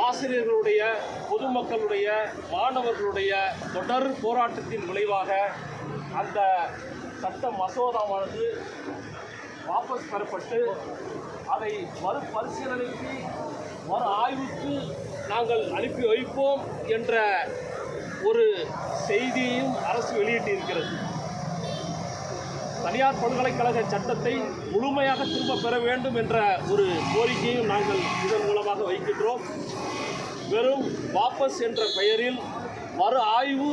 ஆசிரியர்களுடைய, பொதுமக்களுடைய, மாணவர்களுடைய தொடர் போராட்டத்தின் விளைவாக அந்த சட்ட மசோதாவானது வாபஸ் பெறப்பட்டு அதை மறுபரிசீலனைக்கு மறு ஆய்வுக்கு நாங்கள் அனுப்பி வைப்போம் என்ற ஒரு செய்தியையும் அரசு வெளியிட்டிருக்கிறது. தனியார் பல்கலைக்கழக சட்டத்தை முழுமையாக திரும்ப பெற வேண்டும் என்ற ஒரு கோரிக்கையும் நாங்கள் இதன் மூலமாக வைக்கின்றோம். வெறும் வாபஸ் என்ற பெயரில் மறு ஆய்வு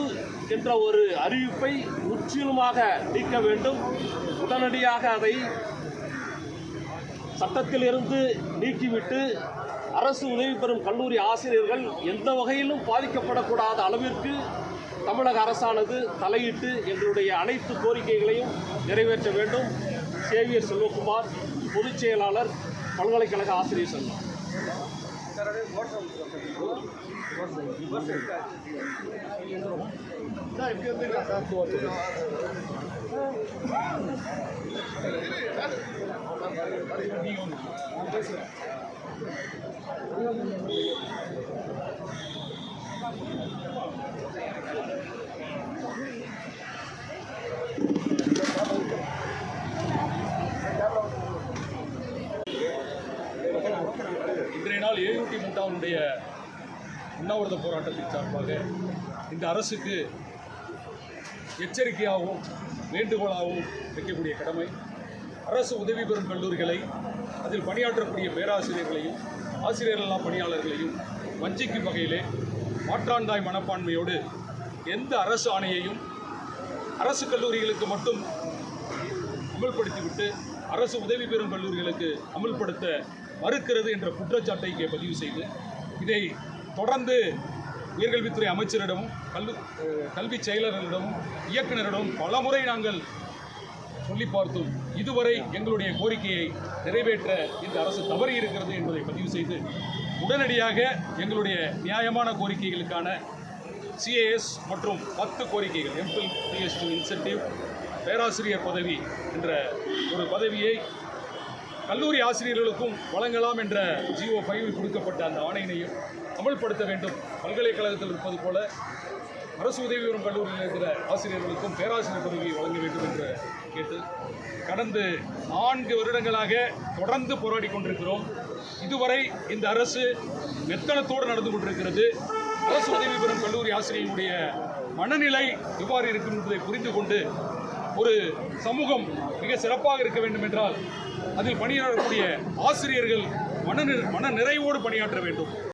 என்ற ஒரு அறிவிப்பை முற்றிலுமாக நீக்க வேண்டும். உடனடியாக அதை சட்டத்திலிருந்து நீக்கிவிட்டு அரசு உதவி பெறும் கல்லூரி ஆசிரியர்கள் எந்த வகையிலும் பாதிக்கப்படக்கூடாத அளவிற்கு தமிழக அரசானது தலையிட்டு எங்களுடைய அனைத்து கோரிக்கைகளையும் நிறைவேற்ற வேண்டும். சேவியர் செல்வகுமார், பொதுச் செயலாளர், பல்கலைக்கழக ஆசிரியர் சங்கம். இன்றைய நாள் AUT முண்டாவுடைய உண்ணாவிரத போராட்டத்தின் சார்பாக இந்த அரசுக்கு எச்சரிக்கையாகவும் வேண்டுகோளாகவும் வைக்கக்கூடிய கடமை, அரசு உதவி பெறும் கல்லூரிகளை, அதில் பணியாற்றக்கூடிய பேராசிரியர்களையும் ஆசிரியர்களாம் பணியாளர்களையும் வஞ்சிக்கும் வகையிலே மாற்றாந்தாய் மனப்பான்மையோடு எந்த அரசு ஆணையையும் அரசு கல்லூரிகளுக்கு மட்டும் அமல்படுத்திவிட்டு அரசு உதவி பெறும் கல்லூரிகளுக்கு அமல்படுத்த மறுக்கிறது என்ற குற்றச்சாட்டை இங்கே பதிவு செய்து, இதை தொடர்ந்து உயர்கல்வித்துறை அமைச்சரிடமும் கல்வி செயலர்களிடமும் இயக்குநரிடமும் பலமுறை நாங்கள் சொல்லி பார்த்தோம். இதுவரை எங்களுடைய கோரிக்கையை நிறைவேற்ற இந்த அரசு தவறி இருக்கிறது என்பதை பதிவு செய்து, உடனடியாக எங்களுடைய நியாயமான கோரிக்கைகளுக்கான CAS மற்றும் 10 கோரிக்கைகள், MPhil PhD இன்சென்டிவ், பேராசிரியர் பதவி என்ற ஒரு பதவியை கல்லூரி ஆசிரியர்களுக்கும் வழங்கலாம் என்ற GO5 கொடுக்கப்பட்ட அந்த ஆணையினையும் அமல்படுத்த வேண்டும். பல்கலைக்கழகத்தில் இருப்பது போல அரசு உதவி பெறும் கல்லூரியில் இருக்கிற ஆசிரியர்களுக்கும் பேராசிரியர் பதவியை வழங்க வேண்டும் என்று கேட்டு கடந்த 4 வருடங்களாக தொடர்ந்து போராடி கொண்டிருக்கிறோம். இதுவரை இந்த அரசு மெத்தனத்தோடு நடந்து கொண்டிருக்கிறது. அரசு உதவி பெறும் கல்லூரி ஆசிரியர்களுடைய மனநிலை எவ்வாறு இருக்கும் என்பதை புரிந்து கொண்டு ஒரு சமூகம் மிக சிறப்பாக இருக்க வேண்டும் என்றால் அதில் பணியாற்றக்கூடிய ஆசிரியர்கள் மன நிறைவோடு பணியாற்ற வேண்டும்.